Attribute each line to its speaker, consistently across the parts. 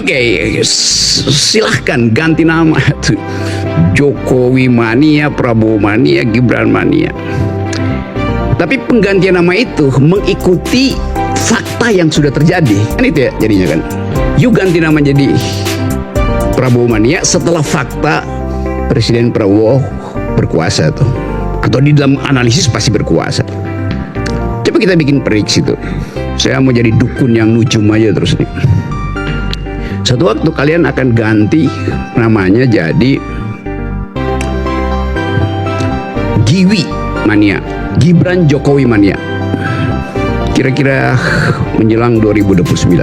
Speaker 1: Oke, silahkan ganti nama tuh. Jokowi mania, Prabowo mania, Gibran mania. Tapi penggantian nama itu mengikuti fakta yang sudah terjadi. Kan itu ya jadinya kan. Yuk ganti nama jadi Prabowo mania setelah fakta Presiden Prabowo berkuasa tuh. Atau di dalam analisis pasti berkuasa. Coba kita bikin prediksi tuh. Saya mau jadi dukun yang nujum aja terus nih. Suatu waktu kalian akan ganti namanya jadi Giwi mania, Gibran Jokowi mania. Kira-kira menjelang 2029.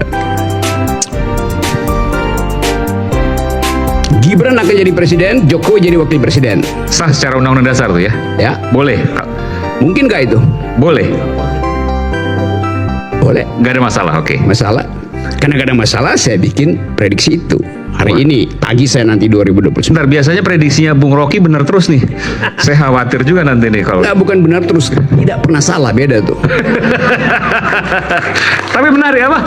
Speaker 1: Gibran akan jadi presiden, Jokowi jadi wakil presiden.
Speaker 2: Sah secara undang-undang dasar tuh ya?
Speaker 1: Ya,
Speaker 2: Boleh?
Speaker 1: mungkin nggak itu?
Speaker 2: Boleh?
Speaker 1: Boleh.
Speaker 2: Nggak ada masalah, oke.
Speaker 1: Masalah. Karena gak ada masalah, saya bikin prediksi itu hari ini. Tagih saya nanti 2029.
Speaker 2: Sebentar, biasanya prediksinya Bung Rocky benar terus nih. Saya khawatir juga nanti nih kalau...
Speaker 1: Nggak, bukan benar terus. Tidak pernah salah, beda tuh.
Speaker 2: Tapi benar ya apa?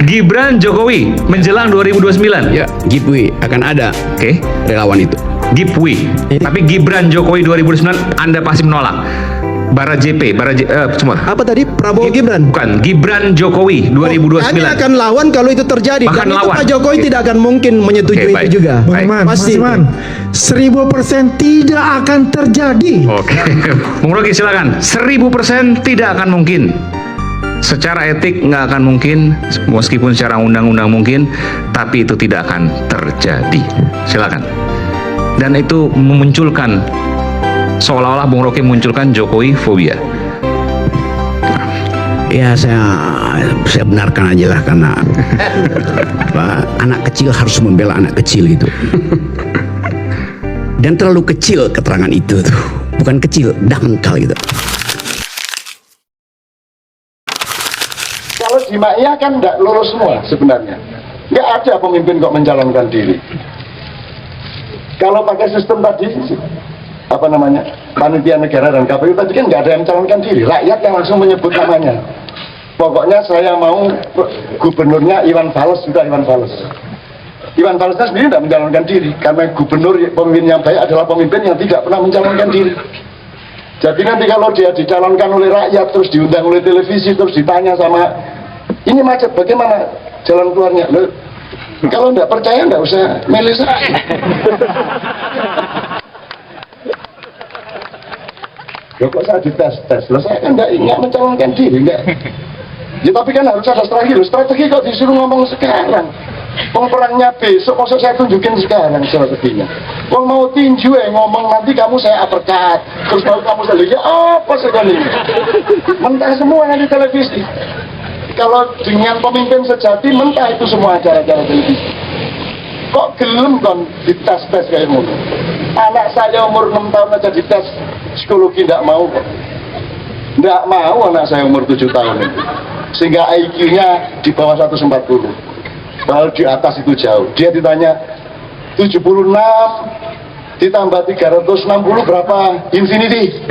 Speaker 2: Gibran Jokowi menjelang 2029.
Speaker 1: Ya, Giveaway akan ada
Speaker 2: Oke.
Speaker 1: relawan itu.
Speaker 2: Giveaway. Tapi Gibran Jokowi 2029 Anda pasti menolak. Semua.
Speaker 3: Apa tadi? Prabowo Gibran?
Speaker 2: Bukan, Gibran Jokowi 2029.
Speaker 3: Kami akan lawan kalau itu terjadi.
Speaker 2: Bahkan
Speaker 3: Dan itu
Speaker 2: lawan.
Speaker 3: Pak Jokowi tidak akan mungkin menyetujui
Speaker 2: baik.
Speaker 3: itu juga.
Speaker 2: Baik.
Speaker 4: Bang Man,
Speaker 3: Pasti.
Speaker 4: Mas Man, 1000% tidak akan terjadi.
Speaker 2: Oke. Bung Rocky silakan. 1000% tidak akan mungkin. Secara etik nggak akan mungkin, meskipun secara undang-undang mungkin, tapi itu tidak akan terjadi. Silakan. Dan itu memunculkan, seolah-olah Bung Rocky munculkan Jokowi fobia.
Speaker 1: Ya, saya benarkan aja lah, karena anak kecil harus membela anak kecil gitu. Dan terlalu kecil keterangan itu tuh. Bukan kecil, dangkal gitu.
Speaker 5: Kalau di Maia kan tidak lurus semua sebenarnya. Nggak ada pemimpin kok mencalonkan diri. Kalau pakai sistem tadi, apa namanya, panitia negara dan KPU tadi kan nggak ada yang mencalonkan diri. Rakyat yang langsung menyebut namanya. Pokoknya saya mau gubernurnya Iwan Fals, juga Iwan Fals. Iwan Falsnya sendiri tidak mencalonkan diri, karena gubernur pemimpin yang baik adalah pemimpin yang tidak pernah mencalonkan diri. Jadi nanti kalau dia dicalonkan oleh rakyat, terus diundang oleh televisi, terus ditanya sama, ini macet, bagaimana jalan keluarnya? Loh, kalau nggak percaya nggak usah milih saya. Loh, kok saya dites-tes? Loh, saya kan nggak mencalonkan diri, nggak. Ya tapi kan harus ada strategi. Loh, strategi kok disuruh ngomong sekarang. Perangnya besok, maksud saya tunjukin sekarang strateginya. Wong mau tinju ngomong nanti kamu saya uppercut, terus baru kamu saya ya apa sekali ini? Mentah semua yang di televisi. Kalau dengan pemimpin sejati mentah itu semua acara-acara televisi. Kok gelem kon dites-tes kayak ngono? Anak saya umur 6 tahun aja dites psikologi tidak mau kok. Tidak mau anak saya umur 7 tahun itu. Sehingga IQ-nya di bawah 140. Padahal di atas itu jauh. Dia ditanya 76 ditambah 360 berapa infinity?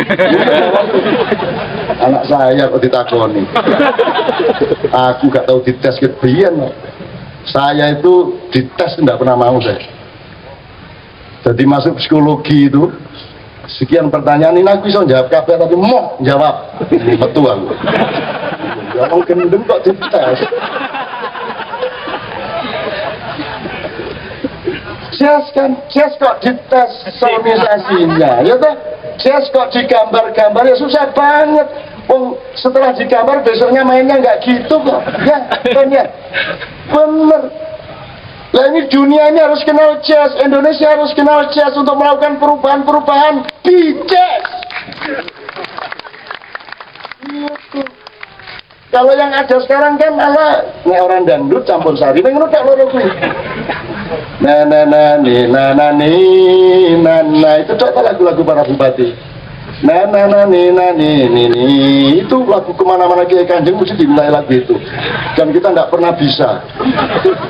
Speaker 5: Anak saya kok ditakoni. Aku gak tahu dites kebiyen. Saya itu dites tidak pernah mau saya. Jadi masuk psikologi itu sekian pertanyaan ini aku bisa jawab kabeh tapi mau jawab betul aku. Ngomong gendeng kok dites. Jazz kok dites sonisasinya, ya toh? Jazz kok digambar-gambar, ya susah banget. Setelah digambar besoknya mainnya nggak gitu kok, ya kan ya? Bener. Lah ini dunia ini harus kenal jazz, Indonesia harus kenal jazz untuk melakukan perubahan-perubahan di jazz. Gitu. Kalau yang ada sekarang kan malah orang dangdut campur sari, pengen tak loro kuwi. Nah, itu contoh lagu-lagu para bupati. Itu lagu kemana-mana Kiai Kanjeng mesti dimulai lagu itu. Dan kita tidak pernah bisa.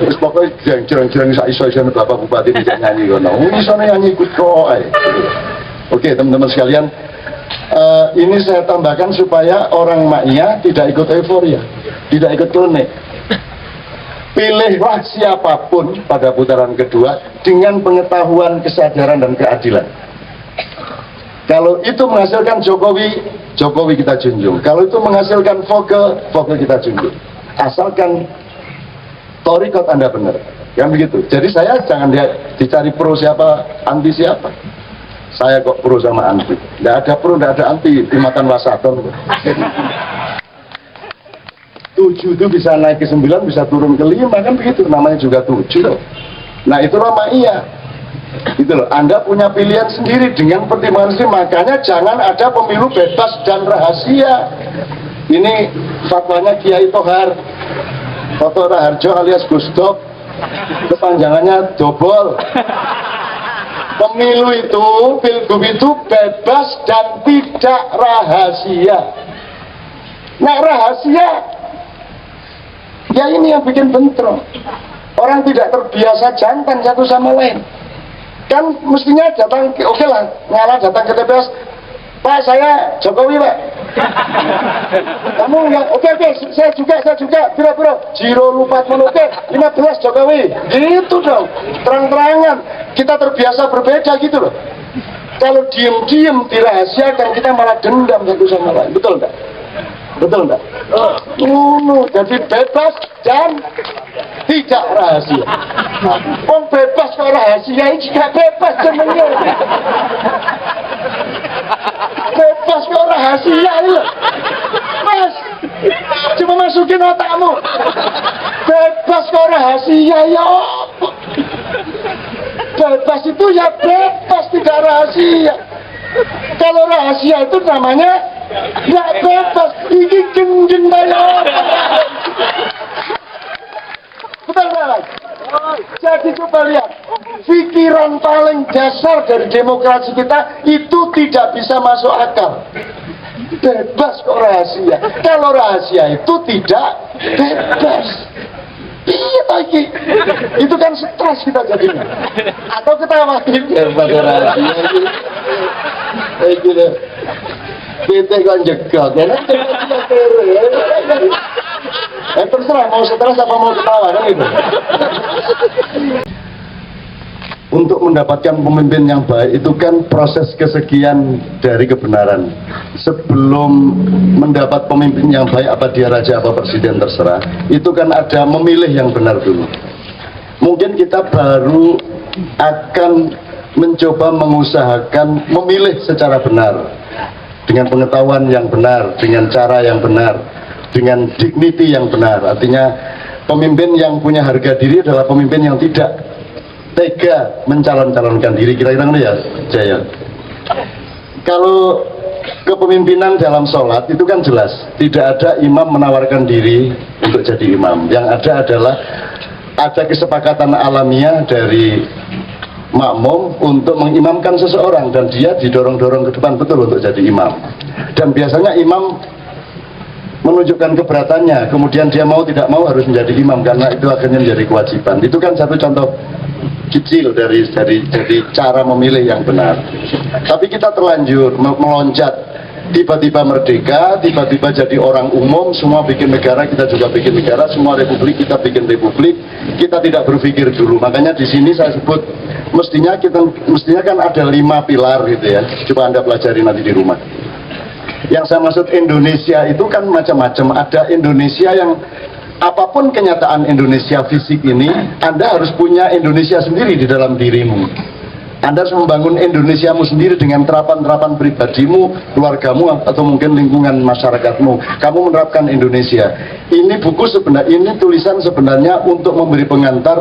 Speaker 5: Terus pokoknya jarang-jarang iso-iso bapak bupati bisa nyanyi. Bisa nyanyi ikut kok. Oke teman-teman sekalian, ini saya tambahkan supaya orang Maia tidak ikut euforia, tidak ikut klenik. pilihlah siapapun pada putaran kedua dengan pengetahuan, kesadaran, dan keadilan. Kalau itu menghasilkan Jokowi, Jokowi kita junjung. Kalau itu menghasilkan Voke kita junjung. Asalkan torikot Anda benar, yang begitu. Jadi saya jangan dicari pro siapa, anti siapa. Saya kok pro sama anti. Tidak ada pro, tidak ada anti. Dimakan wasaton. 7 itu bisa naik ke 9, bisa turun ke 5, kan begitu. Namanya juga 7. Nah itu Romaiyah. Gitu loh, Anda punya pilihan sendiri dengan pertimbangan sendiri. Makanya jangan ada pemilu bebas dan rahasia. Ini fatwanya Kiai Tohar Toto Raharjo alias Gusdok, kepanjangannya dobol. Pemilu itu, pilgub itu bebas dan tidak rahasia. Nah rahasia, ya ini yang bikin bentrok. Orang tidak terbiasa jantan satu sama lain. Kan mestinya datang, oke lah, ngalah datang ke TPS, Pak saya Jokowi Pak. Kamu yang oke, saya juga, biro, Jiro lupa oke, 15 Jokowi, gitu dong, terang-terangan, kita terbiasa berbeda gitu loh. Kalau diem-diem dirahasiakan, kita malah dendam satu sama lain, betul enggak? Betul enggak? Jadi bebas dan tidak rahasia. Wong bebas kok rahasia, ini gak bebas semuanya. Bebas kok rahasia ini. Mas, cuma masukin otakmu. Bebas kok rahasia ya. Bebas itu ya bebas, tidak rahasia. Kalau rahasia itu namanya nggak bebas, ini genjen bayar. Betul nggak? Jadi coba lihat, pikiran paling dasar dari demokrasi kita itu tidak bisa masuk akal. Bebas kok rahasia. Kalau rahasia itu tidak bebas. Iya lagi, itu kan stres kita jadinya. Atau kita makin pada rahasia ini. Gitu. Kita kan jegat, ya kan? Terserah mau stres apa mau ketawa kan itu. Untuk mendapatkan pemimpin yang baik itu kan proses kesekian dari kebenaran. Sebelum mendapat pemimpin yang baik, apa dia raja apa presiden terserah, itu kan ada memilih yang benar dulu. Mungkin kita baru akan mencoba mengusahakan memilih secara benar, dengan pengetahuan yang benar, dengan cara yang benar, dengan dignity yang benar. Artinya pemimpin yang punya harga diri adalah pemimpin yang tidak tega mencalon-calonkan diri. Kira-kira ya, Jaya. Kalau kepemimpinan dalam sholat itu kan jelas, tidak ada imam menawarkan diri untuk jadi imam. Yang ada adalah ada kesepakatan alamiah dari makmum untuk mengimamkan seseorang dan dia didorong-dorong ke depan betul untuk jadi imam. Dan biasanya imam menunjukkan keberatannya, kemudian dia mau tidak mau harus menjadi imam karena itu akhirnya menjadi kewajiban. Itu kan satu contoh kecil dari cara memilih yang benar. Tapi kita terlanjur meloncat, tiba-tiba merdeka, tiba-tiba jadi orang umum, semua bikin negara, kita juga bikin negara, semua republik kita bikin republik. Kita tidak berpikir dulu. Makanya di sini saya sebut mestinya kan ada 5 pilar gitu ya. Coba Anda pelajari nanti di rumah. Yang saya maksud Indonesia itu kan macam-macam. Ada Indonesia yang apapun kenyataan Indonesia fisik ini, Anda harus punya Indonesia sendiri di dalam dirimu. Anda harus membangun Indonesiamu sendiri dengan terapan-terapan pribadimu, keluargamu, atau mungkin lingkungan masyarakatmu. Kamu menerapkan Indonesia. Ini buku sebenarnya, ini tulisan sebenarnya untuk memberi pengantar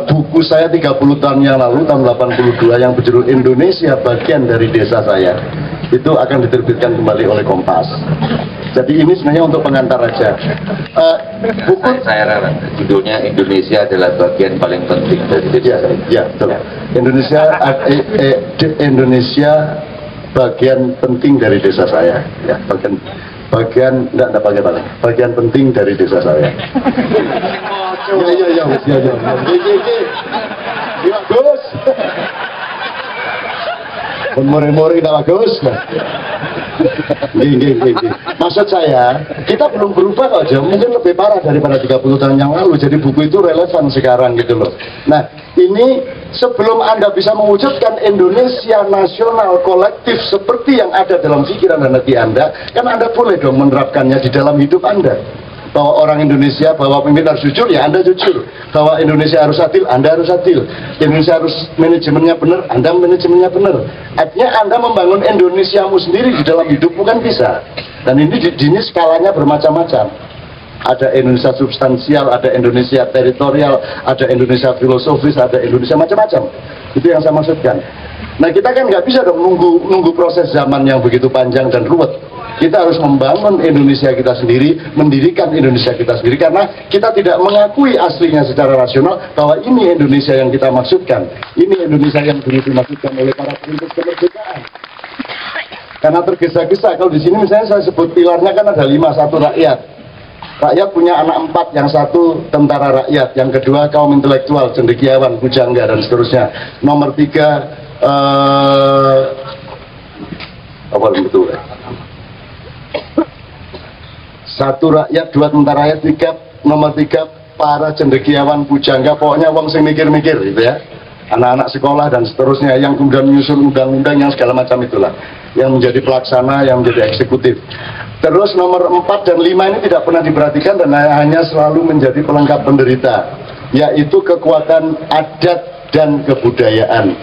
Speaker 5: buku saya 30 tahun yang lalu, tahun 82, yang berjudul Indonesia Bagian dari Desa Saya. Itu akan diterbitkan kembali oleh Kompas. Jadi ini sebenarnya untuk pengantar aja. Buku
Speaker 6: saya rasa judulnya Indonesia adalah bagian paling penting dari desa saya.
Speaker 5: Ya, betul. Indonesia bagian penting dari desa saya. Ya, bagian enggak bagian penting dari desa saya. Ya. Bagus. Mori-mori kita bagus. Maksud saya, kita belum berubah kok, Jam. Mungkin lebih parah daripada 30 tahun yang lalu. Jadi buku itu relevan sekarang gitu loh. Nah, ini sebelum Anda bisa mewujudkan Indonesia nasional kolektif seperti yang ada dalam pikiran dan hati Anda, kan Anda boleh dong menerapkannya di dalam hidup Anda. Bahwa orang Indonesia, bahwa pemimpin harus jujur, ya Anda jujur. Bahwa Indonesia harus adil, Anda harus adil. Indonesia harus manajemennya benar, Anda manajemennya benar. Artinya Anda membangun Indonesiamu sendiri di dalam hidupmu kan bisa. Dan ini skalanya bermacam-macam. Ada Indonesia substansial, ada Indonesia teritorial, ada Indonesia filosofis, ada Indonesia macam-macam. Itu yang saya maksudkan. Nah, kita kan nggak bisa dong nunggu proses zaman yang begitu panjang dan ruwet. Kita harus membangun Indonesia kita sendiri, mendirikan Indonesia kita sendiri, karena kita tidak mengakui aslinya secara rasional bahwa ini Indonesia yang kita maksudkan. Ini Indonesia yang dulu dimaksudkan oleh para perintis kemerdekaan. Karena tergesa-gesa, kalau di sini misalnya saya sebut pilarnya kan ada 5, satu rakyat. Rakyat punya anak 4, yang satu tentara rakyat, yang kedua kaum intelektual, cendekiawan, pujangga, dan seterusnya. Nomor 3, apa betul ya? 1 rakyat, 2 tentara rakyat, 3, nomor 3 para cendekiawan, pujangga, pokoknya wong sing mikir-mikir gitu ya. Anak-anak sekolah dan seterusnya yang kemudian menyusun undang-undang yang segala macam itulah, yang menjadi pelaksana, yang menjadi eksekutif. Terus nomor 4 dan 5 ini tidak pernah diperhatikan dan hanya selalu menjadi pelengkap penderita, yaitu kekuatan adat dan kebudayaan.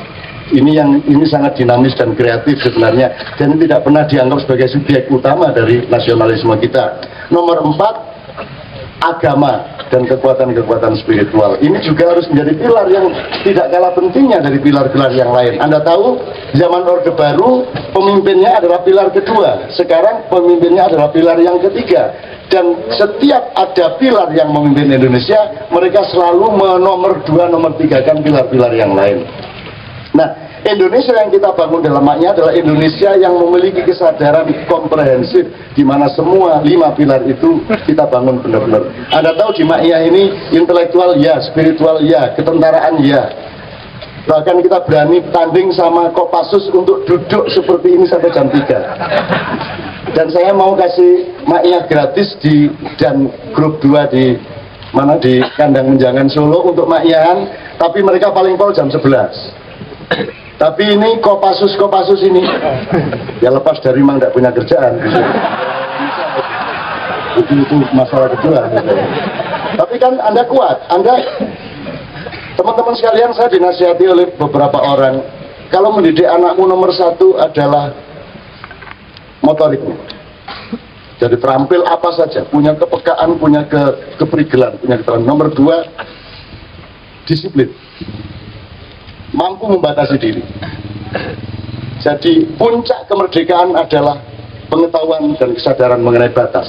Speaker 5: Ini sangat dinamis dan kreatif sebenarnya, dan ini tidak pernah dianggap sebagai subjek utama dari nasionalisme kita. Nomor 4, agama dan kekuatan-kekuatan spiritual. Ini juga harus menjadi pilar yang tidak kalah pentingnya dari pilar-pilar yang lain. Anda tahu, zaman Orde Baru pemimpinnya adalah pilar kedua, sekarang pemimpinnya adalah pilar yang ketiga. Dan setiap ada pilar yang memimpin Indonesia, mereka selalu menomor 2, nomor 3 kan pilar-pilar yang lain. Nah, Indonesia yang kita bangun dalam maknya adalah Indonesia yang memiliki kesadaran komprehensif, di mana semua 5 pilar itu kita bangun benar-benar. Anda tahu di maknya ini intelektual ya, spiritual ya, ketentaraan ya. Bahkan kita berani tanding sama Kopassus untuk duduk seperti ini sampai jam 3. Dan saya mau kasih maknya gratis dan grup 2 di Kandang Menjangan Solo untuk makyahan, tapi mereka paling pol jam 11. Tapi ini Kopassus ini ya lepas dari memang tidak punya kerjaan itu masalah kedua gitu. Tapi kan Anda kuat, teman-teman sekalian, saya dinasihati oleh beberapa orang, kalau mendidik anakmu nomor 1 adalah motoriknya. Jadi terampil apa saja, punya kepekaan, punya keperigelan, punya keterangan. Nomor 2, disiplin, mampu membatasi diri. Jadi puncak kemerdekaan adalah pengetahuan dan kesadaran mengenai batas.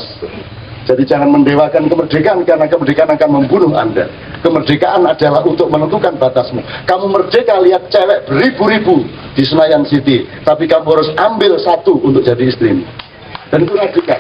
Speaker 5: Jadi jangan mendewakan kemerdekaan, karena kemerdekaan akan membunuh Anda. Kemerdekaan adalah untuk menentukan batasmu. Kamu merdeka lihat cewek beribu-ribu di Senayan City, tapi kamu harus ambil 1 untuk jadi istrimu. Dan itu radikal.